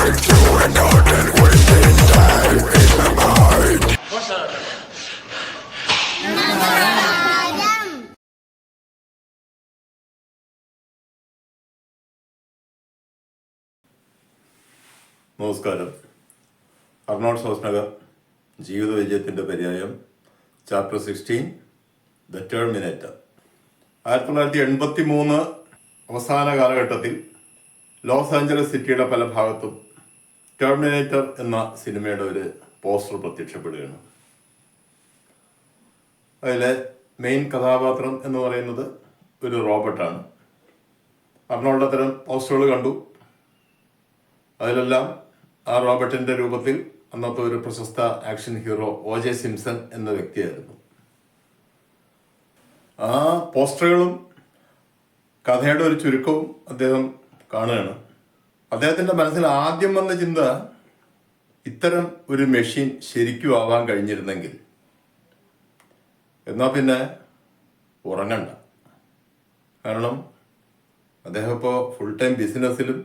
നമസ്കാരം. അർണോൾഡ് ഷ്വാസ്നഗർ ജീവിത വിജയത്തിൻ്റെ പര്യായം ചാപ്റ്റർ 16 ദ ടെർമിനേറ്റർ. 1983 അവസാന കാലഘട്ടത്തിൽ ലോസ് ആഞ്ചലസ് സിറ്റിയുടെ പല ഭാഗത്തും ടെർമിനേറ്റർ എന്ന സിനിമയുടെ ഒരു പോസ്റ്റർ പ്രത്യക്ഷപ്പെടുകയാണ്. അതിലെ മെയിൻ കഥാപാത്രം എന്ന് പറയുന്നത് ഒരു റോബോട്ടാണ്. അർണോൾഡ് അത്തരം പോസ്റ്ററുകൾ കണ്ടു. അതിലെല്ലാം ആ റോബോട്ടിന്റെ രൂപത്തിൽ അന്നത്തെ ഒരു പ്രശസ്ത ആക്ഷൻ ഹീറോ O.J. സിംപ്സൺ എന്ന വ്യക്തിയായിരുന്നു. ആ പോസ്റ്ററുകളും കഥയുടെ ഒരു ചുരുക്കവും അദ്ദേഹം കാണുകയാണ്. അദ്ദേഹത്തിന്റെ മനസ്സിൽ ആദ്യം വന്ന ചിന്ത, ഇത്തരം ഒരു മെഷീൻ ശരിക്കും ആവാൻ കഴിഞ്ഞിരുന്നെങ്കിൽ എന്നാൽ പിന്നെ ഉറങ്ങണ്ട. കാരണം അദ്ദേഹം ഇപ്പോൾ ഫുൾ ടൈം ബിസിനസ്സിലും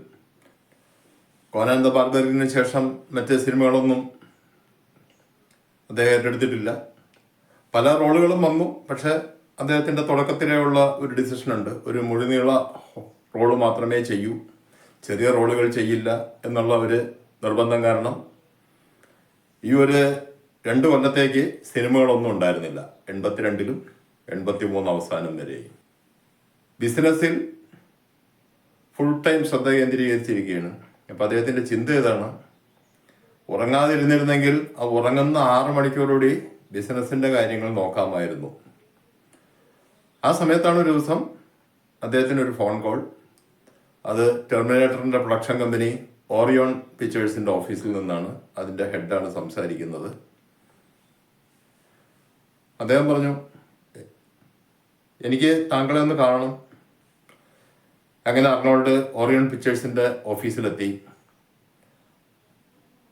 കോനാൻ ദ ബാർബറിന് ശേഷം മറ്റ് സിനിമകളൊന്നും അദ്ദേഹം ഏറ്റെടുത്തിട്ടില്ല. പല റോളുകളും വന്നു. പക്ഷെ അദ്ദേഹത്തിൻ്റെ തുടക്കത്തിലുള്ള ഒരു ഡിസിഷൻ ഉണ്ട്, ഒരു മുഴുനീള റോള് മാത്രമേ ചെയ്യൂ, ചെറിയ റോളുകൾ ചെയ്യില്ല എന്നുള്ള ഒരു നിർബന്ധം കാരണം ഈ ഒരു 2 കൊല്ലത്തേക്ക് സിനിമകളൊന്നും ഉണ്ടായിരുന്നില്ല. 82-ലും 83 അവസാനം വരെയും ബിസിനസ്സിൽ ഫുൾ ടൈം ശ്രദ്ധ കേന്ദ്രീകരിച്ചിരിക്കുകയാണ്. അപ്പം അദ്ദേഹത്തിൻ്റെ ചിന്ത ഏതാണ്, ഉറങ്ങാതിരുന്നിരുന്നെങ്കിൽ ആ ഉറങ്ങുന്ന 6 മണിക്കൂറോടെ ബിസിനസ്സിൻ്റെ കാര്യങ്ങൾ നോക്കാമായിരുന്നു. ആ സമയത്താണ് ഒരു ദിവസം അദ്ദേഹത്തിന് ഒരു ഫോൺ കോൾ. അത് ടെർമിനേറ്ററിൻ്റെ പ്രൊഡക്ഷൻ കമ്പനി ഓറിയോൺ പിക്ചേഴ്സിൻ്റെ ഓഫീസിൽ നിന്നാണ്. അതിൻ്റെ ഹെഡാണ് സംസാരിക്കുന്നത്. അദ്ദേഹം പറഞ്ഞു, എനിക്ക് താങ്കളെ ഒന്ന് കാണണം. അങ്ങനെ അർണോൾഡ് ഓറിയോൺ പിക്ചേഴ്സിൻ്റെ ഓഫീസിലെത്തി.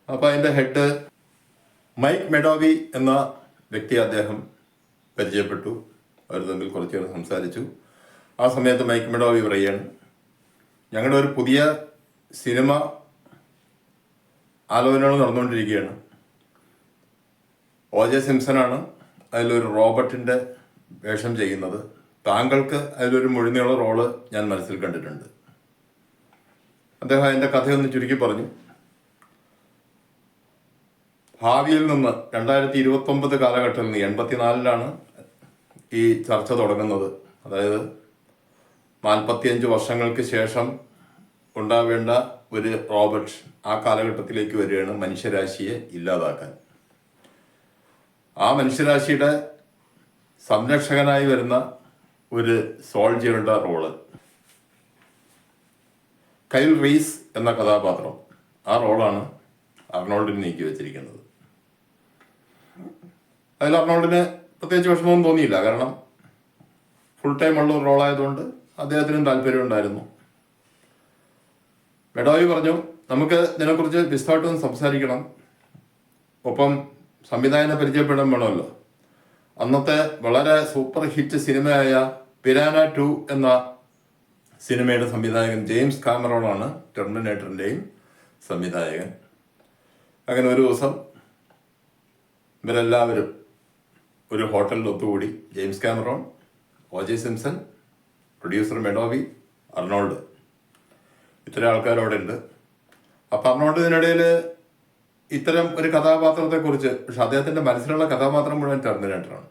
അപ്പോൾ അതിൻ്റെ ഹെഡ് മൈക്ക് മെഡോവി എന്ന വ്യക്തിയെ അദ്ദേഹം പരിചയപ്പെട്ടു. അവർ തമ്മിൽ കുറച്ചു നേരം സംസാരിച്ചു. ആ സമയത്ത് മൈക്ക് മെഡോവി പറയുകയാണ്, ഞങ്ങളുടെ ഒരു പുതിയ സിനിമ ആലോചനകൾ നടന്നുകൊണ്ടിരിക്കുകയാണ്. O.J. സിംപ്സണാണ് അതിലൊരു റോബോട്ടിൻ്റെ വേഷം ചെയ്യുന്നത്. താങ്കൾക്ക് അതിലൊരു മുഴുനീള റോള് ഞാൻ മനസ്സിൽ കണ്ടിട്ടുണ്ട്. അദ്ദേഹം അതിൻ്റെ കഥയൊന്ന് ചുരുക്കി പറഞ്ഞു. ഭാവിയിൽ നിന്ന് 2029 കാലഘട്ടത്തിൽ നിന്ന് 84-ലാണ് ഈ ചർച്ച തുടങ്ങുന്നത്. അതായത് 45 വർഷങ്ങൾക്ക് ശേഷം ഉണ്ടാവേണ്ട ഒരു റോബോട്ട് ആ കാലഘട്ടത്തിലേക്ക് വരികയാണ്, മനുഷ്യരാശിയെ ഇല്ലാതാക്കാൻ. ആ മനുഷ്യരാശിയുടെ സംരക്ഷകനായി വരുന്ന ഒരു സോൾജിയറുടെ റോള്, കൈൽ റീസ് എന്ന കഥാപാത്രം, ആ റോളാണ് അർണോൾഡിന് നീക്കി വെച്ചിരിക്കുന്നത്. അതിൽ അർണോൾഡിന് പ്രത്യേകിച്ച് വിഷമമൊന്നും തോന്നിയില്ല. കാരണം ഫുൾ ടൈം ഉള്ള ഒരു റോളായതുകൊണ്ട് അദ്ദേഹത്തിനും താല്പര്യം ഉണ്ടായിരുന്നു. മെഡോവി പറഞ്ഞു, നമുക്ക് ഇതിനെക്കുറിച്ച് വിശദമായിട്ടൊന്ന് സംസാരിക്കണം. ഒപ്പം സംവിധായകനെ പരിചയപ്പെടാൻ വേണമല്ലോ. അന്നത്തെ വളരെ സൂപ്പർ ഹിറ്റ് സിനിമയായ പിരാന 2 എന്ന സിനിമയുടെ സംവിധായകൻ ജെയിംസ് കാമറോണാണ് ടെർമിനേറ്ററിൻ്റെയും സംവിധായകൻ. അങ്ങനെ ഒരു ദിവസം ഇവരെല്ലാവരും ഒരു ഹോട്ടലിൽ ഒത്തുകൂടി. James Cameron, O.J. Simpson, producer Medavoy, Arnold, ഇത്തരം ആൾക്കാർ അവിടെ ഉണ്ട്. അപ്പം അർണോൾഡ് ഇതിനിടയിൽ ഇത്തരം ഒരു കഥാപാത്രത്തെക്കുറിച്ച്, പക്ഷെ അദ്ദേഹത്തിൻ്റെ മനസ്സിലുള്ള കഥാപാത്രം മുഴുവൻ ടെർമിനേറ്ററാണ്.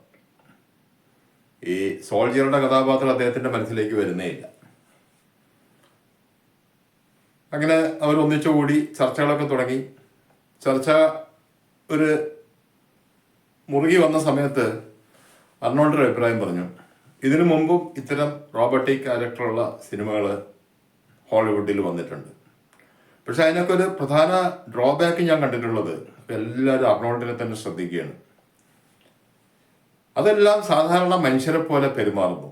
ഈ സോൾജിയറുടെ കഥാപാത്രം അദ്ദേഹത്തിൻ്റെ മനസ്സിലേക്ക് വരുന്നേ ഇല്ല. അങ്ങനെ അവർ ഒന്നിച്ചുകൂടി ചർച്ചകളൊക്കെ തുടങ്ങി. ചർച്ച ഒരു മുറുകി വന്ന സമയത്ത് അർണോൾഡ് ഒരു അഭിപ്രായം പറഞ്ഞു, ഇതിനു മുമ്പും ഇത്തരം റോബോട്ടിക് ക്യാരക്ടറുള്ള സിനിമകൾ ഹോളിവുഡിൽ വന്നിട്ടുണ്ട്. പക്ഷെ അതിനൊക്കെ ഒരു പ്രധാന ഡ്രോബാക്ക് ഞാൻ കണ്ടിട്ടുള്ളത്, എല്ലാവരും അർണോൾഡിനെ തന്നെ ശ്രദ്ധിക്കുകയാണ്. അതെല്ലാം സാധാരണ മനുഷ്യരെ പോലെ പെരുമാറുന്നു.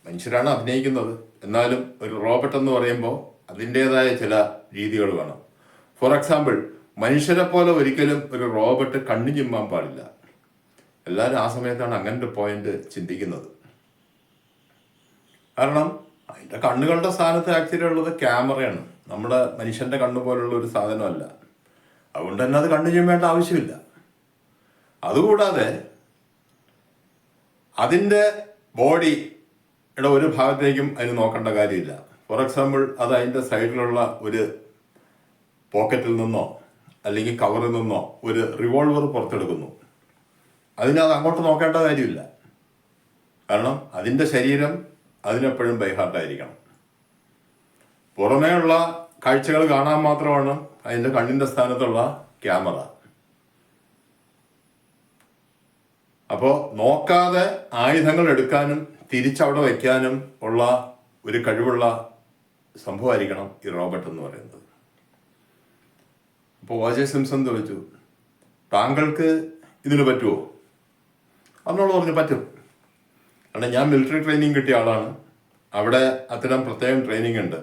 മനുഷ്യരാണ് അഭിനയിക്കുന്നത്, എന്നാലും ഒരു റോബോട്ട് എന്ന് പറയുമ്പോൾ അതിൻ്റെതായ ചില രീതികൾ വേണം. ഫോർ എക്സാമ്പിൾ, മനുഷ്യരെ പോലെ ഒരിക്കലും ഒരു റോബോട്ട് കണ്ണു ചിമ്മാൻ പാടില്ല. എല്ലാവരും ആ സമയത്താണ് അങ്ങനത്തെ പോയിന്റ് ചിന്തിക്കുന്നത്. കാരണം അതിൻ്റെ കണ്ണുകളുടെ സ്ഥാനത്ത് ആക്ച്വലി ഉള്ളത് ക്യാമറയാണ്. നമ്മുടെ മനുഷ്യൻ്റെ കണ്ണ് പോലുള്ള ഒരു സാധനമല്ല. അതുകൊണ്ട് തന്നെ അത് കണ്ണു ചെയ്യേണ്ട ആവശ്യമില്ല. അതുകൂടാതെ അതിൻ്റെ ബോഡിയുടെ ഒരു ഭാഗത്തേക്കും അതിന് നോക്കേണ്ട കാര്യമില്ല. ഫോർ എക്സാമ്പിൾ, അത് അതിൻ്റെ സൈഡിലുള്ള ഒരു പോക്കറ്റിൽ നിന്നോ അല്ലെങ്കിൽ കവറിൽ നിന്നോ ഒരു റിവോൾവർ പുറത്തെടുക്കുന്നു, അതിനത് അങ്ങോട്ട് നോക്കേണ്ട കാര്യമില്ല. കാരണം അതിൻ്റെ ശരീരം അതിനെപ്പോഴും ബൈഹാർട്ടായിരിക്കണം. പുറമേയുള്ള കാഴ്ചകൾ കാണാൻ മാത്രമാണ് അതിൻ്റെ കണ്ണിൻ്റെ സ്ഥാനത്തുള്ള ക്യാമറ. അപ്പോൾ നോക്കാതെ ആയുധങ്ങൾ എടുക്കാനും തിരിച്ചവിടെ വയ്ക്കാനും ഉള്ള ഒരു കഴിവുള്ള സംഭവമായിരിക്കണം ഈ റോബോട്ട് എന്ന് പറയുന്നത്. അപ്പോൾ O.J. സിംപ്സൺ ചോദിച്ചു, താങ്കൾക്ക് ഇതിന് പറ്റുമോ? അതിനോട് പറഞ്ഞു, പറ്റും. കാരണം ഞാൻ മിലിറ്ററി ട്രെയിനിങ് കിട്ടിയ ആളാണ്. അവിടെ അത്തരം പ്രത്യേകം ട്രെയിനിങ് ഉണ്ട്.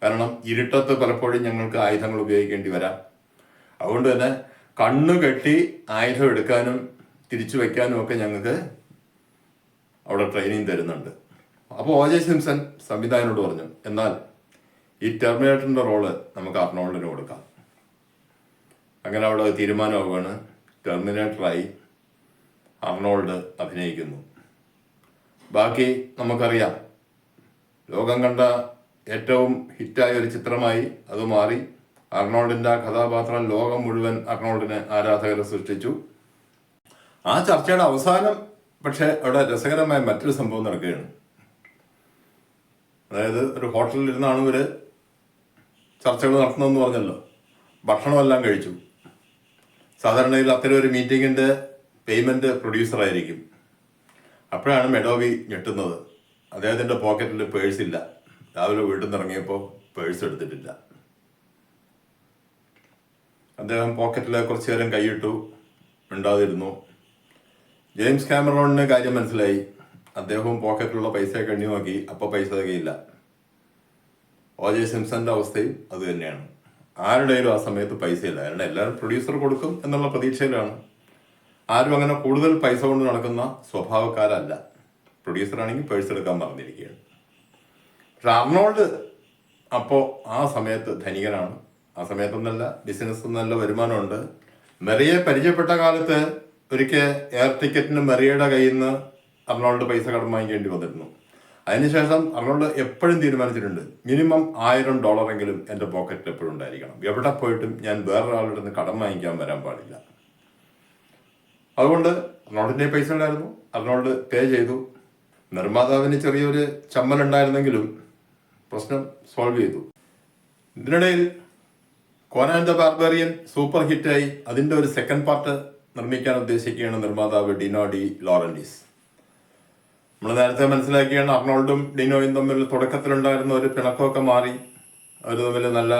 കാരണം ഇരുട്ടത്ത് പലപ്പോഴും ഞങ്ങൾക്ക് ആയുധങ്ങൾ ഉപയോഗിക്കേണ്ടി വരാം. അതുകൊണ്ട് തന്നെ കണ്ണ് കെട്ടി ആയുധം എടുക്കാനും തിരിച്ചു വയ്ക്കാനും ഒക്കെ ഞങ്ങൾക്ക് അവിടെ ട്രെയിനിങ് തരുന്നുണ്ട്. അപ്പോൾ O.J. സിംപ്സൺ സംവിധായകനോട് പറഞ്ഞു, എന്നാൽ ഈ ടെർമിനേറ്ററിൻ്റെ റോള് നമുക്ക് അർണോൾഡിന് കൊടുക്കാം. അങ്ങനെ അവിടെ തീരുമാനമാവുകയാണ്. ടെർമിനേറ്ററായി അർണോൾഡ് അഭിനയിക്കുന്നു. ബാക്കി നമുക്കറിയാം. ലോകം കണ്ട ഏറ്റവും ഹിറ്റായ ഒരു ചിത്രമായി അത് മാറി. അർണോൾഡിൻ്റെ കഥാപാത്രം ലോകം മുഴുവൻ അർണോൾഡിന് ആരാധകരെ സൃഷ്ടിച്ചു. ആ ചർച്ചയുടെ അവസാനം പക്ഷേ അവിടെ രസകരമായ മറ്റൊരു സംഭവം നടക്കുകയാണ്. അതായത് ഒരു ഹോട്ടലിൽ ഇരുന്നാണ് ഇവർ ചർച്ചകൾ നടത്തുന്നതെന്ന് പറഞ്ഞല്ലോ. ഭക്ഷണമെല്ലാം കഴിച്ചു. സാധാരണയിൽ അത്തരം ഒരു മീറ്റിങ്ങിൻ്റെ പേയ്മെൻറ്റ് പ്രൊഡ്യൂസറായിരിക്കും. അപ്പോഴാണ് മെഡോവി ഞെട്ടുന്നത്. അദ്ദേഹത്തിൻ്റെ പോക്കറ്റിൽ പേഴ്സില്ല. രാവിലെ വീട്ടിൽ നിന്ന് ഇറങ്ങിയപ്പോൾ പേഴ്സ് എടുത്തിട്ടില്ല. അദ്ദേഹം പോക്കറ്റിൽ കുറച്ച് നേരം കൈയിട്ടു, മിണ്ടാതിരുന്നു. ജെയിംസ് കാമറോണിന് കാര്യം മനസ്സിലായി. അദ്ദേഹവും പോക്കറ്റിലുള്ള പൈസയൊക്കെ എണ്ണി നോക്കി. അപ്പോൾ പൈസ തികയില്ല. O.J. സിംപ്സന്റെ അവസ്ഥയും അത് തന്നെയാണ്. ആരുടെയും ആ സമയത്ത് പൈസയില്ല. കാരണം എല്ലാവരും പ്രൊഡ്യൂസർ കൊടുക്കും എന്നുള്ള പ്രതീക്ഷയിലാണ്. ആരും അങ്ങനെ കൂടുതൽ പൈസ കൊണ്ട് നടക്കുന്ന സ്വഭാവക്കാരല്ല. പ്രൊഡ്യൂസറാണെങ്കിൽ പേഴ്സ് എടുക്കാൻ പറഞ്ഞിരിക്കുകയാണ്. പക്ഷെ അർണോൾഡ് അപ്പോൾ ആ സമയത്ത് ധനികനാണ്. ആ സമയത്തൊന്നല്ല, ബിസിനസ് നല്ല വരുമാനമുണ്ട്. മെറിയെ പരിചയപ്പെട്ട കാലത്ത് ഒരിക്കൽ എയർ ടിക്കറ്റിന് മെറിയയുടെ കയ്യിൽ നിന്ന് അർണോൾഡ് പൈസ കടം വാങ്ങിക്കേണ്ടി വന്നിരുന്നു. അതിനുശേഷം അർണോൾഡ് എപ്പോഴും തീരുമാനിച്ചിട്ടുണ്ട്, മിനിമം $1000 എൻ്റെ പോക്കറ്റിൽ എപ്പോഴും ഉണ്ടായിരിക്കണം. എവിടെ പോയിട്ടും ഞാൻ വേറൊരാളുടെ നിന്ന് കടം വാങ്ങിക്കാൻ വരാൻ പാടില്ല. അതുകൊണ്ട് അർണോൾഡിൻ്റെ പൈസ ഉണ്ടായിരുന്നു. അർണോൾഡ് പേ ചെയ്തു. നിർമ്മാതാവിന് ചെറിയൊരു ചമ്മലുണ്ടായിരുന്നെങ്കിലും പ്രശ്നം സോൾവ് ചെയ്തു. ഇതിനിടയിൽ കോനാൻ ദ ബാർബറിയൻ സൂപ്പർ ഹിറ്റായി. അതിൻ്റെ ഒരു സെക്കൻഡ് പാർട്ട് നിർമ്മിക്കാൻ ഉദ്ദേശിക്കുകയാണ് നിർമ്മാതാവ് ഡിനോ ഡി ലോറൻറ്റിസ്. നമ്മൾ നേരത്തെ മനസ്സിലാക്കിയാണ് അർണോൾഡും ഡിനോയും തമ്മിൽ തുടക്കത്തിലുണ്ടായിരുന്ന ഒരു പിണക്കമൊക്കെ മാറി. അവർ തമ്മിൽ നല്ല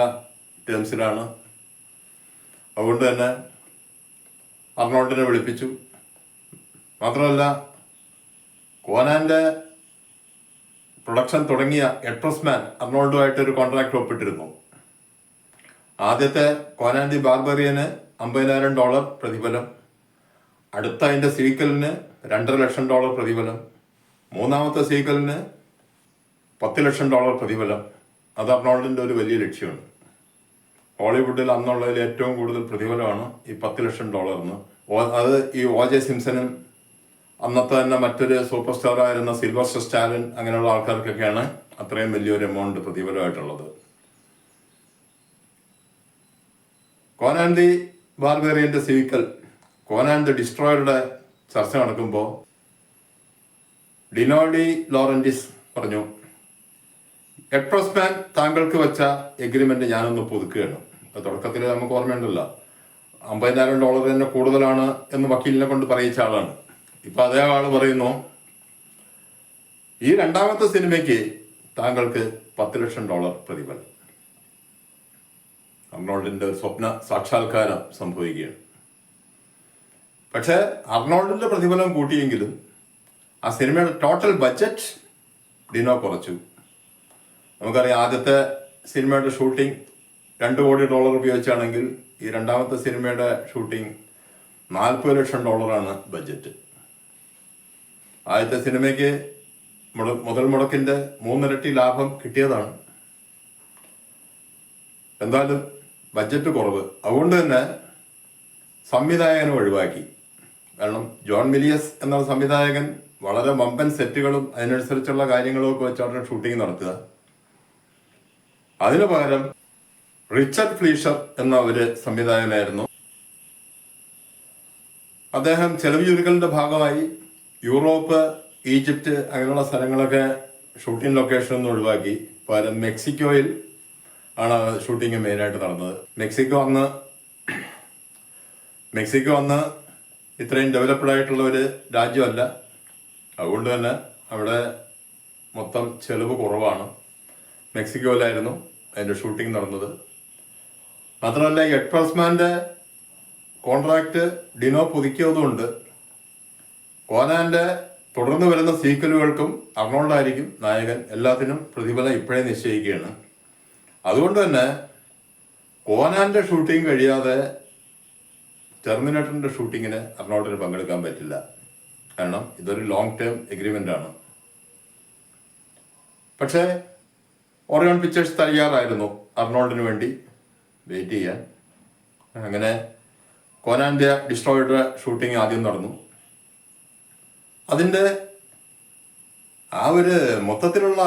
ടേംസിലാണ്. അതുകൊണ്ട് തന്നെ അർണോൾഡിനെ വിളിപ്പിച്ചു. മാത്രമല്ല, കോനാൻ്റെ പ്രൊഡക്ഷൻ തുടങ്ങിയ എട്രസ്മാൻ അർണോൾഡുമായിട്ടൊരു കോൺട്രാക്ട് ഒപ്പിട്ടിരുന്നു. ആദ്യത്തെ കോനാൻ ദി ബാർബറിയന് $50,000 പ്രതിഫലം, അടുത്ത അതിൻ്റെ സീക്വലിന് $2.5 ലക്ഷം പ്രതിഫലം, മൂന്നാമത്തെ സീക്വലിന് $10 ലക്ഷം പ്രതിഫലം. അത് അർണോൾഡിൻ്റെ ഒരു വലിയ ലക്ഷ്യമാണ്. ഹോളിവുഡിൽ അന്നുള്ളതിൽ ഏറ്റവും കൂടുതൽ പ്രതിഫലമാണ് ഈ $10 ലക്ഷം. അത് ഈ O.J. സിംപ്സനും അന്നത്തെ തന്നെ മറ്റൊരു സൂപ്പർ സ്റ്റാറായിരുന്ന സിൽവസ്റ്റർ സ്റ്റാലിൻ അങ്ങനെയുള്ള ആൾക്കാർക്കൊക്കെയാണ് അത്രയും വലിയൊരു എമൗണ്ട് പ്രതിഫലമായിട്ടുള്ളത്. കോനാൻ ദി ബാർബേറിയൻ്റെ സീക്വൽ കോനാൻ ദി ഡിസ്ട്രോയറുടെ ചർച്ച നടക്കുമ്പോൾ ഡിനോ ഡി ലോറൻറ്റിസ് പറഞ്ഞു, എട്രസ്മാൻ താങ്കൾക്ക് വെച്ച എഗ്രിമെന്റ് ഞാനൊന്ന് പുതുക്കുകയാണ്. തുടക്കത്തിൽ നമുക്ക് ഓർമ്മയുണ്ടല്ലോ, $50,000 തന്നെ കൂടുതലാണ് എന്ന് വക്കീലിനെ കൊണ്ട് പറയിച്ച ആളാണ്. ഇപ്പൊ അതേ ആള് പറയുന്നു, ഈ രണ്ടാമത്തെ സിനിമയ്ക്ക് താങ്കൾക്ക് $10 ലക്ഷം പ്രതിഫലം. അർണോൾഡിന്റെ സ്വപ്ന സാക്ഷാത്കാരം സംഭവിക്കുകയാണ്. പക്ഷെ അർണോൾഡിന്റെ പ്രതിഫലം കൂട്ടിയെങ്കിലും ആ സിനിമയുടെ ടോട്ടൽ ബഡ്ജറ്റ് ഡിനോ കുറച്ചു. നമുക്കറിയാം, ആദ്യത്തെ സിനിമയുടെ ഷൂട്ടിംഗ് $2 കോടി ഉപയോഗിച്ചാണെങ്കിൽ ഈ രണ്ടാമത്തെ സിനിമയുടെ ഷൂട്ടിംഗ് $40 ലക്ഷം ബഡ്ജറ്റ്. ആദ്യത്തെ സിനിമയ്ക്ക് മുതൽ മുടക്കിൻ്റെ 3 ഇരട്ടി ലാഭം കിട്ടിയതാണ്. എന്തായാലും ബഡ്ജറ്റ് കുറവ്, അതുകൊണ്ട് തന്നെ സംവിധായകനെ ഒഴിവാക്കി. കാരണം ജോൺ മിലിയസ് എന്ന സംവിധായകൻ വളരെ വമ്പൻ സെറ്റുകളും അതിനനുസരിച്ചുള്ള കാര്യങ്ങളും ഒക്കെ വെച്ചാണ് ഷൂട്ടിംഗ് നടത്തുക. അതിനു പകരം റിച്ചർഡ് ഫ്ലീഷർ എന്ന ഒരു സംവിധായകനായിരുന്നു. അദ്ദേഹം ചെലവ് ചുരുക്കലിന്റെ ഭാഗമായി യൂറോപ്പ്, ഈജിപ്റ്റ് അങ്ങനെയുള്ള സ്ഥലങ്ങളൊക്കെ ഷൂട്ടിംഗ് ലൊക്കേഷൻ ഒന്നും ഒഴിവാക്കി. പകരം മെക്സിക്കോയിൽ ആണ് ഷൂട്ടിംഗ് മെയിനായിട്ട് നടന്നത്. മെക്സിക്കോ അന്ന് ഇത്രയും ഡെവലപ്ഡ് ആയിട്ടുള്ള ഒരു രാജ്യമല്ല. അതുകൊണ്ട് തന്നെ അവിടെ മൊത്തം ചെലവ് കുറവാണ്. മെക്സിക്കോയിലായിരുന്നു അതിൻ്റെ ഷൂട്ടിംഗ് നടന്നത്. മാത്രമല്ല എഡ് പ്രസ്മാൻ്റെ കോൺട്രാക്റ്റ് ഡിനോ പുതുക്കിയതുകൊണ്ട് കോനാൻ്റെ തുടർന്ന് വരുന്ന സീക്വലുകൾക്കും അർണോൾഡായിരിക്കും നായകൻ. എല്ലാത്തിനും പ്രതിഫലം ഇപ്പോഴേ നിശ്ചയിക്കുകയാണ്. അതുകൊണ്ട് തന്നെ കോനാൻ്റെ ഷൂട്ടിംഗ് കഴിയാതെ ടെർമിനേറ്ററിൻ്റെ ഷൂട്ടിങ്ങിന് അർണോൾഡിന് പങ്കെടുക്കാൻ പറ്റില്ല. കാരണം ഇതൊരു ലോങ് ടേം എഗ്രിമെൻ്റ് ആണ്. പക്ഷേ ഓറിയോൺ പിക്ചേഴ്സ് തയ്യാറായിരുന്നു അർണോൾഡിന് വേണ്ടി വെയിറ്റ് ചെയ്യാൻ. അങ്ങനെ കോനാൻ്റെ ഡിസ്ട്രോയിയുടെ ഷൂട്ടിംഗ് ആദ്യം നടന്നു. അതിൻ്റെ ആ ഒരു മൊത്തത്തിലുള്ള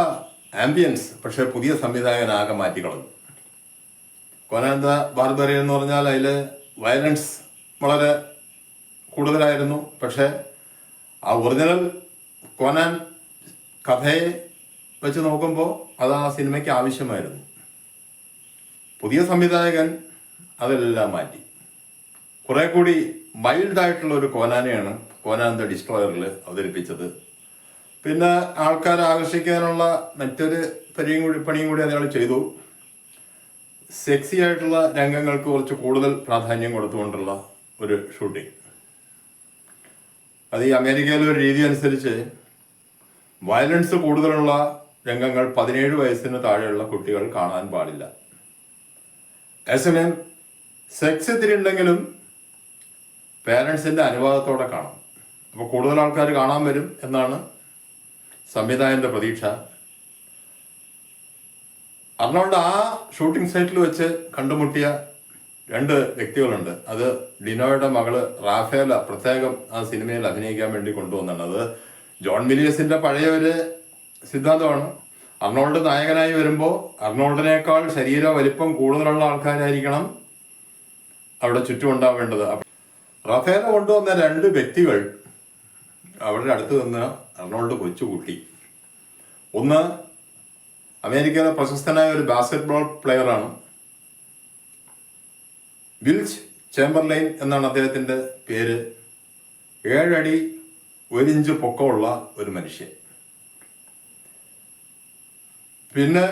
ആംബിയൻസ് പക്ഷേ പുതിയ സംവിധായകനാകെ മാറ്റിക്കളഞ്ഞു. കോനാൻ ദ ബാർബറിയൻ എന്ന് പറഞ്ഞാൽ അതിൽ വയലൻസ് വളരെ കൂടുതലായിരുന്നു. പക്ഷേ ആ ഒറിജിനൽ കോനാൻ കഥയെ വെച്ച് നോക്കുമ്പോൾ അത് ആ സിനിമയ്ക്ക് ആവശ്യമായിരുന്നു. പുതിയ സംവിധായകൻ അതെല്ലാം മാറ്റി കുറെ കൂടി മൈൽഡായിട്ടുള്ള ഒരു കോനാനെയാണ് കോനാൻ ദ ഡിസ്ട്രോയറിൽ അവതരിപ്പിച്ചത്. പിന്നെ ആൾക്കാരെ ആകർഷിക്കാനുള്ള മറ്റൊരു പണിയും കൂടി അയാൾ ചെയ്തു. സെക്സി ആയിട്ടുള്ള രംഗങ്ങൾക്ക് കുറച്ച് കൂടുതൽ പ്രാധാന്യം കൊടുത്തുകൊണ്ടുള്ള ഒരു ഷൂട്ടിംഗ്. അത് ഈ അമേരിക്കയിലെ ഒരു രീതി അനുസരിച്ച് വയലൻസ് കൂടുതലുള്ള രംഗങ്ങൾ 17 വയസ്സിന് താഴെയുള്ള കുട്ടികൾ കാണാൻ പാടില്ല. അതേസമയം സെക്സ് ഇത്തിരി ഉണ്ടെങ്കിലും പേരൻസിൻ്റെ അനുവാദത്തോടെ കാണാം. അപ്പോൾ കൂടുതൽ ആൾക്കാർ കാണാൻ വരും എന്നാണ് സംവിധായകൻ്റെ പ്രതീക്ഷ. അർണോൾഡ് ആ ഷൂട്ടിംഗ് സൈറ്റിൽ വെച്ച് കണ്ടുമുട്ടിയ 2 വ്യക്തികളുണ്ട്. അത് ഡിനോയുടെ മകള് റാഫേല പ്രത്യേകം ആ സിനിമയിൽ അഭിനയിക്കാൻ വേണ്ടി കൊണ്ടുവന്നാണ്. അത് ജോൺ മിലിയസിന്റെ പഴയ ഒരു സിദ്ധാന്തമാണ്. അർണോൾഡ് നായകനായി വരുമ്പോൾ അർണോൾഡിനേക്കാൾ ശരീര വലിപ്പം കൂടുതലുള്ള ആൾക്കാരായിരിക്കണം അവിടെ ചുറ്റും ഉണ്ടാവേണ്ടത്. റാഫേല കൊണ്ടുവന്ന 2 വ്യക്തികൾ അവരുടെ അടുത്ത് നിന്ന് അർണോൾഡ് കൊച്ചുകൂട്ടി. ഒന്ന് അമേരിക്കയിലെ പ്രശസ്തനായ ഒരു ബാസ്കറ്റ്ബോൾ പ്ലെയറാണ്, വിൽച്ച് ചേംബർലൈൻ എന്നാണ് അദ്ദേഹത്തിൻ്റെ പേര്. 7 അടി 1 ഇഞ്ച് പൊക്കമുള്ള ഒരു മനുഷ്യൻ. പിന്നെ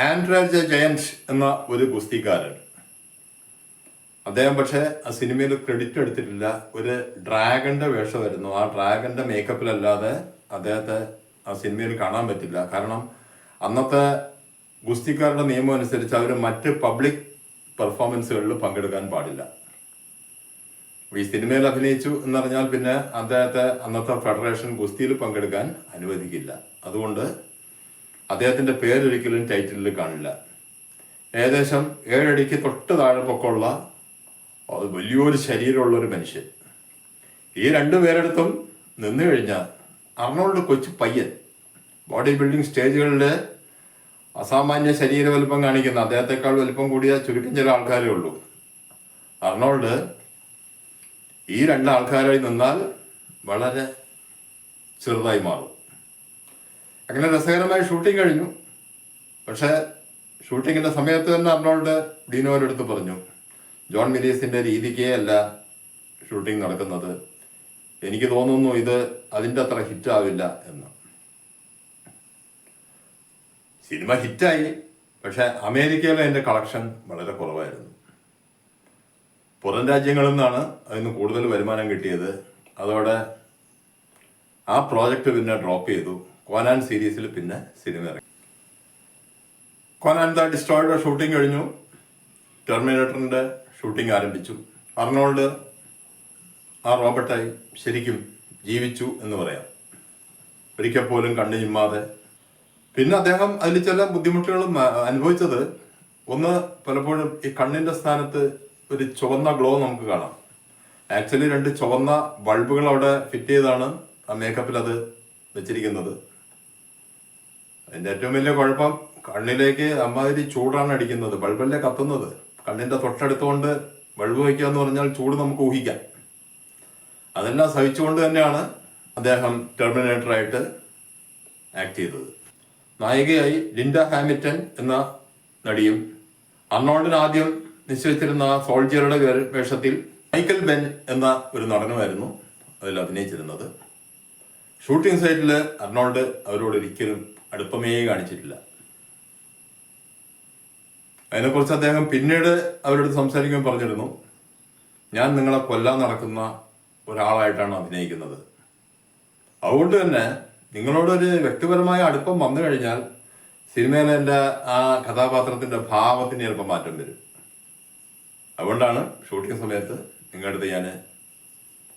ആൻഡ്രാജ ജയൻസ് എന്ന ഒരു ഗുസ്തിക്കാരൻ. അദ്ദേഹം പക്ഷേ ആ സിനിമയിൽ ക്രെഡിറ്റ് എടുത്തിട്ടില്ല. ഒരു ഡ്രാഗന്റെ വേഷമായിരുന്നു. ആ ഡ്രാഗന്റെ മേക്കപ്പിലല്ലാതെ അദ്ദേഹത്തെ ആ സിനിമയിൽ കാണാൻ പറ്റില്ല. കാരണം അന്നത്തെ ഗുസ്തിക്കാരുടെ നിയമം അനുസരിച്ച് അവർ മറ്റ് പബ്ലിക് പെർഫോമൻസുകളിൽ പങ്കെടുക്കാൻ പാടില്ല. ഈ സിനിമയിൽ അഭിനയിച്ചു എന്നറിഞ്ഞാൽ പിന്നെ അദ്ദേഹത്തെ അന്നത്തെ ഫെഡറേഷൻ ഗുസ്തിയിൽ പങ്കെടുക്കാൻ അനുവദിക്കില്ല. അതുകൊണ്ട് അദ്ദേഹത്തിൻ്റെ പേരൊരിക്കലും ടൈറ്റിലിൽ കാണില്ല. ഏകദേശം 7 അടിക്ക് തൊട്ട് താഴെ പൊക്കമുള്ള വലിയൊരു ശരീരമുള്ളൊരു മനുഷ്യൻ. ഈ 2 പേരെടുത്തും നിന്ന് കഴിഞ്ഞാൽ അർണോൾഡ് കൊച്ചു പയ്യൻ, ബോഡി ബിൽഡിംഗ് സ്റ്റേജുകളിൽ അസാമാന്യ ശരീര വലുപ്പം കാണിക്കുന്ന, അദ്ദേഹത്തെക്കാൾ വലുപ്പം കൂടിയ ചുരുക്കം ചില ആൾക്കാരേ ഉള്ളൂ. അർണോൾഡ് ഈ 2 ആൾക്കാരായി നിന്നാൽ വളരെ ചെറുതായി മാറും. അങ്ങനെ രസകരമായി ഷൂട്ടിംഗ് കഴിഞ്ഞു. പക്ഷേ ഷൂട്ടിങ്ങിൻ്റെ സമയത്ത് തന്നെ അർണോൾഡ് ഡീനോയുടെ പറഞ്ഞു, ജോൺ മിലിയസിൻ്റെ രീതിക്കേ അല്ല ഷൂട്ടിംഗ് നടക്കുന്നത്, എനിക്ക് തോന്നുന്നു ഇത് അതിൻ്റെ അത്ര ഹിറ്റാവില്ല എന്ന്. സിനിമ ഹിറ്റായി, പക്ഷെ അമേരിക്കയിലെ അതിൻ്റെ കളക്ഷൻ വളരെ കുറവായിരുന്നു. പുറം രാജ്യങ്ങളിൽ നിന്നാണ് അതിന് കൂടുതൽ വരുമാനം കിട്ടിയത്. അതോടെ ആ പ്രോജക്റ്റ് പിന്നെ ഡ്രോപ്പ് ചെയ്തു. കോനാൻ സീരീസിൽ പിന്നെ സിനിമ ഇറങ്ങി. കോനാൻ ദ ഡിസ്ട്രോയിയുടെ ഷൂട്ടിംഗ് കഴിഞ്ഞു. ടെർമിനേറ്ററിൻ്റെ ഷൂട്ടിംഗ് ആരംഭിച്ചു. അർണോൾഡ് ആ റോബർട്ടായി ശരിക്കും ജീവിച്ചു എന്ന് പറയാം, ഒരിക്കൽ പോലും കണ്ണു ചിമ്മാതെ. പിന്നെ അദ്ദേഹം അതിൽ ചില ബുദ്ധിമുട്ടുകളും അനുഭവിച്ചത്, ഒന്ന്, പലപ്പോഴും ഈ കണ്ണിന്റെ സ്ഥാനത്ത് ഒരു ചുവന്ന ഗ്ലോ നമുക്ക് കാണാം. ആക്ച്വലി 2 ചുവന്ന ബൾബുകൾ അവിടെ ഫിറ്റ് ചെയ്താണ് ആ മേക്കപ്പിൽ അത് വെച്ചിരിക്കുന്നത്. അതിന്റെ ഏറ്റവും വലിയ കുഴപ്പം, കണ്ണിലേക്ക് അമ്മാതിരി ചൂടാണ് അടിക്കുന്നത്, ബൾബല്ലേ കത്തുന്നത്. കണ്ണിന്റെ തൊട്ടടുത്തുകൊണ്ട് ബൾബ് വയ്ക്കുക എന്ന് പറഞ്ഞാൽ ചൂട് നമുക്ക് ഊഹിക്കാം. അതെല്ലാം സഹിച്ചുകൊണ്ട് തന്നെയാണ് അദ്ദേഹം ടെർമിനേറ്ററായിട്ട് ആക്ട് ചെയ്തത്. നായികയായി ലിൻഡ ഹാമിൽട്ടൺ എന്ന നടിയും അർണോൾഡിന് ആദ്യം നിശ്ചയിച്ചിരുന്ന സോൾജിയറുടെ വേഷത്തിൽ മൈക്കൽ ബെൻ എന്ന ഒരു നടനുമായിരുന്നു അതിൽ അഭിനയിച്ചിരുന്നത്. ഷൂട്ടിംഗ് സൈറ്റിൽ അർണോൾഡ് അവരോട് ഒരിക്കലും അടുപ്പമേ കാണിച്ചിട്ടില്ല. അതിനെക്കുറിച്ച് അദ്ദേഹം പിന്നീട് അവരോട് സംസാരിക്കുമ്പോൾ പറഞ്ഞിരുന്നു, ഞാൻ നിങ്ങളെ കൊല്ലാൻ നടക്കുന്ന ഒരാളായിട്ടാണ് അഭിനയിക്കുന്നത്. അതുകൊണ്ട് തന്നെ നിങ്ങളോടൊരു വ്യക്തിപരമായ അടുപ്പം വന്നു കഴിഞ്ഞാൽ സിനിമയിലെ എൻ്റെ ആ കഥാപാത്രത്തിൻ്റെ ഭാവത്തിന് ചിലപ്പോൾ മാറ്റം വരും. അതുകൊണ്ടാണ് ഷൂട്ടിംഗ് സമയത്ത് നിങ്ങളുടെ അടുത്ത് ഞാൻ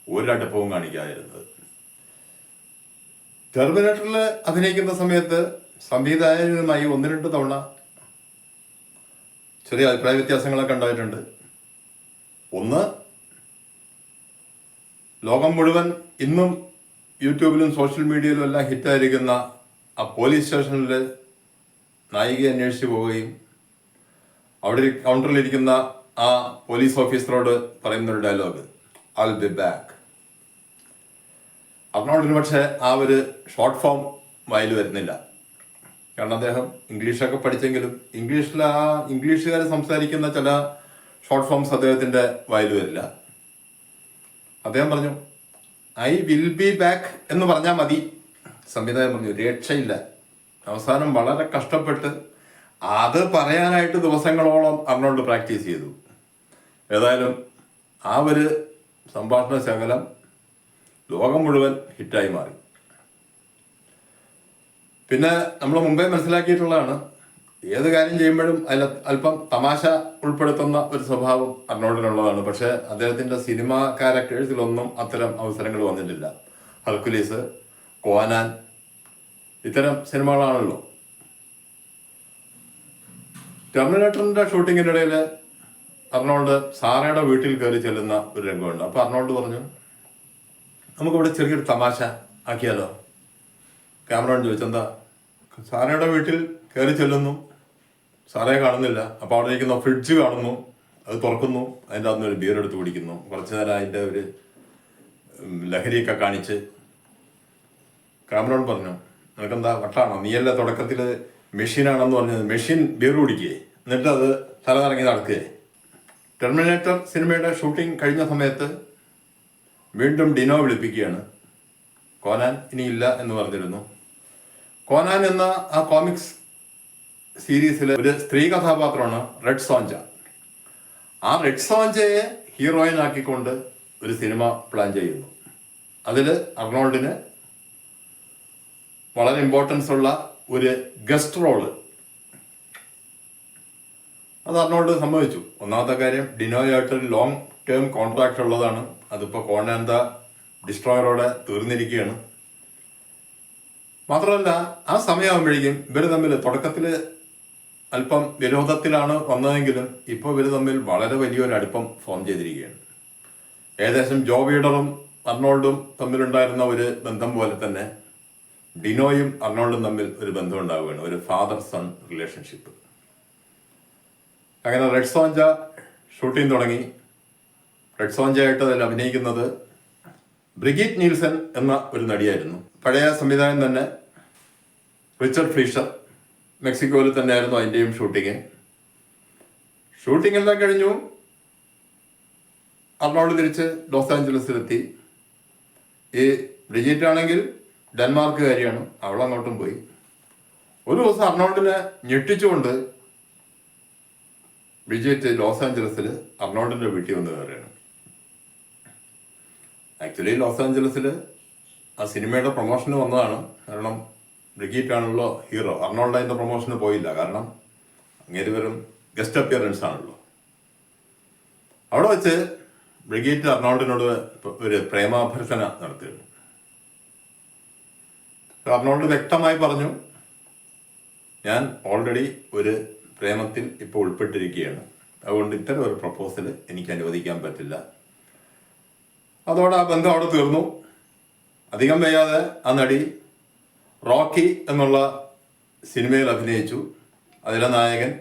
ഒരടുപ്പവും കാണിക്കാതിരുന്നത്. ടെർമിനേറ്ററിൽ അഭിനയിക്കുന്ന സമയത്ത് സംവിധായകനുമായി 1-2 തവണ ചെറിയ അഭിപ്രായ വ്യത്യാസങ്ങളൊക്കെ ഉണ്ടായിട്ടുണ്ട്. ഒന്ന്, ലോകം മുഴുവൻ ഇന്നും യൂട്യൂബിലും സോഷ്യൽ മീഡിയയിലും എല്ലാം ഹിറ്റായിരിക്കുന്ന ആ പോലീസ് സ്റ്റേഷനിൽ നായികയെ അന്വേഷിച്ച് പോവുകയും അവിടെ കൗണ്ടറിലിരിക്കുന്ന ആ പോലീസ് ഓഫീസറോട് പറയുന്നൊരു dialogue, I will be back. അർണോൾഡിന് പക്ഷേ ആ ഒരു ഷോർട്ട് ഫോം വായിൽ വരുന്നില്ല. കാരണം അദ്ദേഹം ഇംഗ്ലീഷൊക്കെ പഠിച്ചെങ്കിലും ഇംഗ്ലീഷുകാർ സംസാരിക്കുന്ന ചില ഷോർട്ട് ഫോംസ് അദ്ദേഹത്തിൻ്റെ വായിൽ വരില്ല. അദ്ദേഹം പറഞ്ഞു, ഐ വിൽ ബി ബാക്ക് എന്ന് പറഞ്ഞാൽ മതി. സംവിധായകൻ പറഞ്ഞു, രക്ഷയില്ല. അവസാനം വളരെ കഷ്ടപ്പെട്ട് അത് പറയാനായിട്ട് ദിവസങ്ങളോളം അർണോൾഡ് പ്രാക്ടീസ് ചെയ്തു. ഏതായാലും ആ ഒരു സംഭാഷണ ശകലം ലോകം മുഴുവൻ ഹിറ്റായി മാറി. പിന്നെ നമ്മൾ മുമ്പേ മനസ്സിലാക്കിയിട്ടുള്ളതാണ്, ഏത് കാര്യം ചെയ്യുമ്പോഴും അതിൽ അല്പം തമാശ ഉൾപ്പെടുത്തുന്ന ഒരു സ്വഭാവം അർണോൾഡിനുള്ളതാണ്. പക്ഷേ അദ്ദേഹത്തിൻ്റെ സിനിമ ക്യാരക്ടേഴ്സിലൊന്നും അത്തരം അവസരങ്ങൾ വന്നിട്ടില്ല. ഹെർക്കുലീസ്, കോനാൻ, ഇത്തരം സിനിമകളാണല്ലോ. ടെർമിനേറ്ററിൻ്റെ ഷൂട്ടിങ്ങിൻ്റെ ഇടയിൽ അർണോൾഡ് സാറയുടെ വീട്ടിൽ കയറി ചെല്ലുന്ന ഒരു രംഗമുണ്ട്. അപ്പോൾ അർണോൾഡ് പറഞ്ഞു, നമുക്കിവിടെ ചെറിയൊരു തമാശ ആക്കിയാലോ? ക്യാമറോൺ ചോദിച്ചെന്താ? സാറയുടെ വീട്ടിൽ കയറി ചെല്ലുന്നു, സാറയെ കാണുന്നില്ല. അപ്പോൾ അവിടെ ഇരിക്കുന്ന ഫ്രിഡ്ജ് കാണുന്നു, അത് തുറക്കുന്നു, അതിൻ്റെ അകത്തുനിന്ന് ഒരു ബിയർ എടുത്ത് കുടിക്കുന്നു. കുറച്ച് നേരം അതിൻ്റെ ഒരു ലഹരിയൊക്കെ കാണിച്ച് ക്യാമറോൺ പറഞ്ഞു, നിനക്കെന്താ വട്ടാണോ? നീയല്ല തുടക്കത്തിൽ മെഷീനാണെന്ന് പറഞ്ഞത്. മെഷീൻ ബിയർ കുടിക്കുകയെ, എന്നിട്ട് അത് തലകറങ്ങി നടക്കുകയെ. ടെർമിനേറ്റർ സിനിമയുടെ ഷൂട്ടിംഗ് കഴിഞ്ഞ സമയത്ത് വീണ്ടും ഡിനോ വിളിപ്പിക്കുകയാണ്. കോനാൻ ഇനിയില്ല എന്ന് പറഞ്ഞിരുന്നു. കോനാൻ എന്ന ആ കോമിക്സ് സീരീസിലെ ഒരു സ്ത്രീ കഥാപാത്രമാണ് റെഡ് സോഞ്ച. ആ റെഡ് സോഞ്ചയെ ഹീറോയിനാക്കിക്കൊണ്ട് ഒരു സിനിമ പ്ലാൻ ചെയ്യുന്നു. അതിൽ അർണോൾഡിന് വളരെ ഇമ്പോർട്ടൻസ് ഉള്ള ഒരു ഗസ്റ്റ് റോള് അത് അർണോൾഡ് സമ്മതിച്ചു. ഒന്നാമത്തെ കാര്യം, ഡിനോയായിട്ടൊരു ലോങ് ടേം കോൺട്രാക്റ്റ് ഉള്ളതാണ്. അതിപ്പോൾ കോനാൻ ദ ഡിസ്ട്രോയറോടെ തീർന്നിരിക്കുകയാണ്. മാത്രമല്ല, ആ സമയമാകുമ്പോഴേക്കും ഇവർ തമ്മിൽ തുടക്കത്തിൽ അല്പം വിരോധത്തിലാണ് വന്നതെങ്കിലും ഇപ്പോൾ ഇവർ തമ്മിൽ വളരെ വലിയൊരു അടുപ്പം ഫോം ചെയ്തിരിക്കുകയാണ്. ഏകദേശം ജോ വീഡറും അർണോൾഡും തമ്മിലുണ്ടായിരുന്ന ഒരു ബന്ധം പോലെ തന്നെ ഡിനോയും അർണോൾഡും തമ്മിൽ ഒരു ബന്ധം ഉണ്ടാവുകയാണ്, ഒരു ഫാദർ സൺ റിലേഷൻഷിപ്പ്. അങ്ങനെ റെഡ് സോഞ്ച ഷൂട്ടിംഗ് തുടങ്ങി. റെഡ് സോഞ്ചയായിട്ട് അതിൽ അഭിനയിക്കുന്നത് ബ്രിഗിറ്റ് നീൽസൺ എന്ന ഒരു നടിയായിരുന്നു. പഴയ സംവിധായകൻ തന്നെ റിച്ചർഡ് ഫ്ലീഷർ. മെക്സിക്കോയിൽ തന്നെയായിരുന്നു അതിൻ്റെയും ഷൂട്ടിങ്. ഷൂട്ടിംഗ് എല്ലാം കഴിഞ്ഞു. അർണോൾഡ് തിരിച്ച് ലോസ് ആഞ്ചലസിലെത്തി. ഈ ബ്രിജിറ്റ് ആണെങ്കിൽ ഡെൻമാർക്കുകാരിയാണ്, അവളങ്ങോട്ടും പോയി. ഒരു ദിവസം അർണോൾഡിനെ ഞെട്ടിച്ചുകൊണ്ട് ബ്രിജിറ്റ് ലോസ് ആഞ്ചലസിൽ അർണോൾഡിൻ്റെ വീട്ടിൽ വന്ന് കയറുകയാണ്. ആക്ച്വലി ലോസ് ആഞ്ചലസിൽ ആ സിനിമയുടെ പ്രൊമോഷന് വന്നതാണ്. കാരണം ബ്രിഗിറ്റ് ആണല്ലോ ഹീറോ. അർണോൾഡ് അതിൻ്റെ പ്രൊമോഷന് പോയില്ല, കാരണം അങ്ങേര് വെറും ഗസ്റ്റ് അപ്പിയറൻസ് ആണല്ലോ. അവിടെ വെച്ച് ബ്രിഗിറ്റ് അർണോൾഡിനോട് ഒരു പ്രേമാഭ്യർത്ഥന നടത്തുകയാണ്. അർണോൾഡ് വ്യക്തമായി പറഞ്ഞു, ഞാൻ ഓൾറെഡി ഒരു പ്രേമത്തിൽ ഇപ്പോൾ ഉൾപ്പെട്ടിരിക്കുകയാണ്. അതുകൊണ്ട് ഇത്തരം ഒരു പ്രപ്പോസൽ എനിക്ക് അനുവദിക്കാൻ പറ്റില്ല. അതോടെ ആ ബന്ധം അവിടെ തീർന്നു. അധികം വയ്യാതെ ആ നടി റോക്കി എന്നുള്ള സിനിമയിൽ അഭിനയിച്ചു. അതിലെ നായകൻ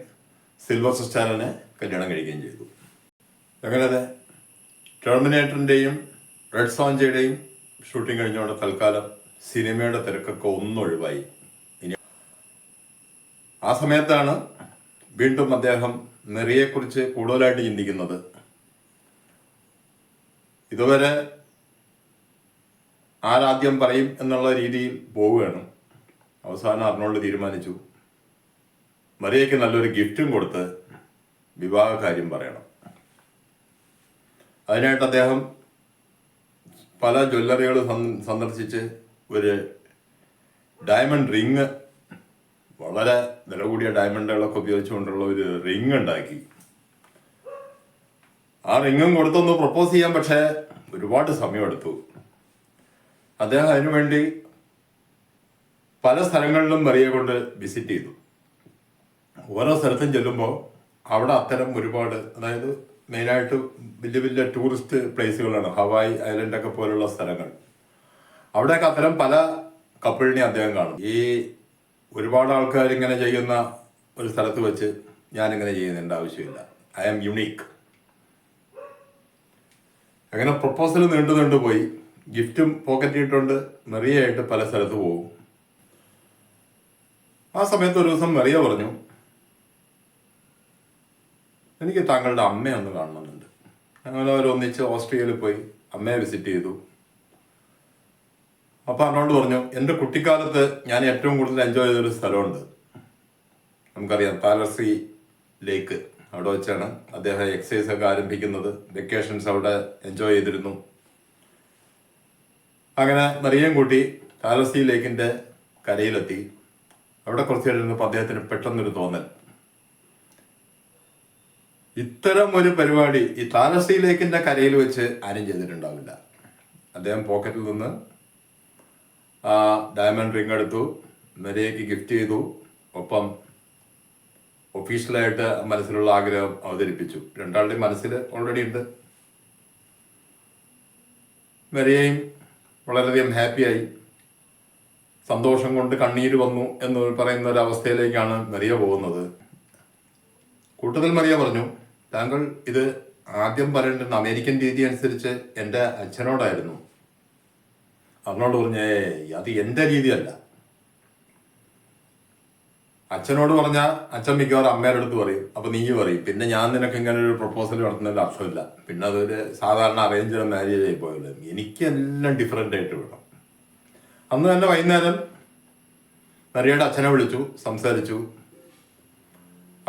സിൽവസ്റ്റർ സ്റ്റാലോനെ കല്യാണം കഴിക്കുകയും ചെയ്തു. അങ്ങനെ ടെർമിനേറ്ററിൻ്റെയും റെഡ് സോഞ്ചയുടെയും ഷൂട്ടിംഗ് കഴിഞ്ഞോടെ തൽക്കാലം സിനിമയുടെ തിരക്കൊക്കെ ഒന്നൊഴിവായി. ഇനി ആ സമയത്താണ് വീണ്ടും അദ്ദേഹം മെറിയെക്കുറിച്ച് കൂടുതലായിട്ട് ചിന്തിക്കുന്നത്. ഇതുവരെ ആരാദ്യം പറയും എന്നുള്ള രീതിയിൽ പോവുകയാണ്. അവസാനം അർണോൾഡ് തീരുമാനിച്ചു മറിയയ്ക്ക് നല്ലൊരു ഗിഫ്റ്റും കൊടുത്ത് വിവാഹ കാര്യം പറയണം. അതിനായിട്ട് അദ്ദേഹം പല ജ്വല്ലറികൾ സന്ദർശിച്ച് ഒരു ഡയമണ്ട് റിങ്, വളരെ വില കൂടിയ ഡയമണ്ടുകളൊക്കെ ഉപയോഗിച്ചുകൊണ്ടുള്ള ഒരു റിങ് ഉണ്ടാക്കി. ആ റിങ്ങും കൊടുത്തൊന്ന് പ്രപ്പോസ് ചെയ്യാൻ, പക്ഷേ ഒരുപാട് സമയമെടുത്തു. അദ്ദേഹം അതിനുവേണ്ടി പല സ്ഥലങ്ങളിലും മറിയെ കൊണ്ട് വിസിറ്റ് ചെയ്തു. ഓരോ സ്ഥലത്തും ചെല്ലുമ്പോൾ അവിടെ അത്തരം ഒരുപാട്, അതായത് മെയിനായിട്ട് വലിയ വലിയ ടൂറിസ്റ്റ് പ്ലേസുകളാണ്, ഹവായ് ഐലൻഡൊക്കെ പോലുള്ള സ്ഥലങ്ങൾ. അവിടെയൊക്കെ അത്തരം പല കപ്പിളിനെ അദ്ദേഹം കാണും. ഈ ഒരുപാട് ആൾക്കാർ ഇങ്ങനെ ചെയ്യുന്ന ഒരു സ്ഥലത്ത് വെച്ച് ഞാനിങ്ങനെ ചെയ്യുന്നതിൻ്റെ ആവശ്യമില്ല, ഐ ആം യുണീക്ക്. അങ്ങനെ പ്രപ്പോസൽ നീണ്ടു പോയി. ഗിഫ്റ്റും പോക്കറ്റിട്ടുകൊണ്ട് മെറിയയായിട്ട് പല സ്ഥലത്ത് പോകും. ആ സമയത്ത് ഒരു ദിവസം മെറിയ പറഞ്ഞു, എനിക്ക് താങ്കളുടെ അമ്മയെ ഒന്ന് കാണണമെന്നുണ്ട്. അങ്ങനെ അവരൊന്നിച്ച് ഓസ്ട്രേലിയയിൽ പോയി അമ്മയെ വിസിറ്റ് ചെയ്തു. അപ്പോൾ അർണോൾഡ് പറഞ്ഞു, എൻ്റെ കുട്ടിക്കാലത്ത് ഞാൻ ഏറ്റവും കൂടുതൽ എൻജോയ് ചെയ്തൊരു സ്ഥലമുണ്ട്, നമുക്കറിയാം താലർസി ലേക്ക്. അവിടെ വെച്ചാണ് അദ്ദേഹം എക്സസൈസ് ഒക്കെ ആരംഭിക്കുന്നത്. വെക്കേഷൻസ് അവിടെ എൻജോയ് ചെയ്തിരുന്നു. അങ്ങനെ മെറിയയും കൂട്ടി താലർസി ലേക്കിൻ്റെ കരയിലെത്തി. അവിടെ കുറച്ച് കഴിഞ്ഞപ്പോൾ അദ്ദേഹത്തിന് പെട്ടെന്നൊരു തോന്നൽ, ഇത്തരം ഒരു പരിപാടി ഈ താലർസി ലേക്കിൻ്റെ കരയിൽ വെച്ച് ആരും ചെയ്തിട്ടുണ്ടാവില്ല. അദ്ദേഹം പോക്കറ്റിൽ നിന്ന് ആ ഡയമണ്ട് റിങ് എടുത്തു, മെറിയയ്ക്ക് ഗിഫ്റ്റ് ചെയ്തു. ഒപ്പം ഒഫീഷ്യലായിട്ട് മനസ്സിലുള്ള ആഗ്രഹം അവതരിപ്പിച്ചു. രണ്ടാളുടെയും മനസ്സിൽ ഓൾറെഡി ഉണ്ട്. മെറിയയും വളരെയധികം ഹാപ്പിയായി. സന്തോഷം കൊണ്ട് കണ്ണീര് വന്നു എന്ന് പറയുന്ന ഒരു അവസ്ഥയിലേക്കാണ് മെറിയ പോകുന്നത്. കൂട്ടത്തിൽ മെറിയ പറഞ്ഞു, താങ്കൾ ഇത് ആദ്യം പറയേണ്ടുന്ന അമേരിക്കൻ രീതി അനുസരിച്ച് എൻ്റെ അച്ഛനോടായിരുന്നു. അർണോൾഡ് പറഞ്ഞേ, അത് എൻ്റെ രീതിയല്ല. അച്ഛനോട് പറഞ്ഞാൽ അച്ഛൻ മിക്കവാറും അമ്മയുടെ അടുത്ത് പറയും, അപ്പൊ നീ പറയും, പിന്നെ ഞാൻ നിനക്ക് ഇങ്ങനെ ഒരു പ്രപ്പോസൽ നടത്തുന്നതിൽ അർത്ഥമില്ല, പിന്നെ അതൊരു സാധാരണ അറേഞ്ച്ഡ് മാരേജ് ആയി പോയല്ലോ, എനിക്കെല്ലാം ഡിഫറെൻ്റ് ആയിട്ട് വേണം. അന്ന് തന്നെ വൈകുന്നേരം മെറിയയുടെ അച്ഛനെ വിളിച്ചു, സംസാരിച്ചു.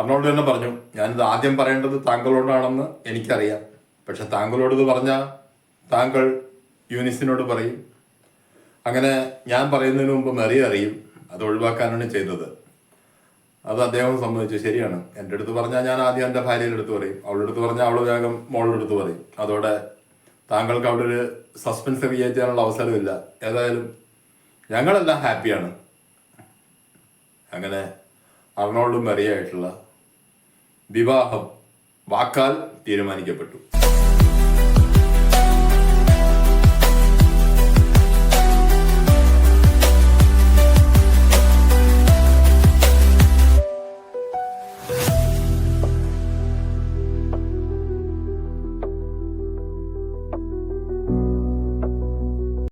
അർണോൾഡ് തന്നെ പറഞ്ഞു, ഞാനിത് ആദ്യം പറയേണ്ടത് താങ്കളോടാണെന്ന് എനിക്കറിയാം, പക്ഷെ താങ്കളോട് ഇത് പറഞ്ഞാൽ താങ്കൾ യൂനിസിനോട് പറയും, അങ്ങനെ ഞാൻ പറയുന്നതിന് മുമ്പ് മെറിയ അറിയും, അത് ഒഴിവാക്കാനാണ് ചെയ്തത്. അത് അദ്ദേഹം സമ്മതിച്ചു. ശരിയാണ്, എൻ്റെ അടുത്ത് പറഞ്ഞാൽ ഞാൻ ആദ്യം എൻ്റെ ഭാര്യയുടെ അടുത്ത് പറയും, അവളുടെ അടുത്ത് പറഞ്ഞാൽ അവൾ വേഗം മോളുടെ അടുത്ത് പറയും. അതോടെ താങ്കൾക്ക് അവിടെ ഒരു സസ്പെൻസ് ക്രിയേറ്റ് ചെയ്യാനുള്ള അവസരമില്ല. ഏതായാലും ഞങ്ങളെല്ലാം ഹാപ്പിയാണ്. അങ്ങനെ അർണോൾഡും മെറിയയായിട്ടുള്ള വിവാഹം വാക്കാൽ തീരുമാനിക്കപ്പെട്ടു.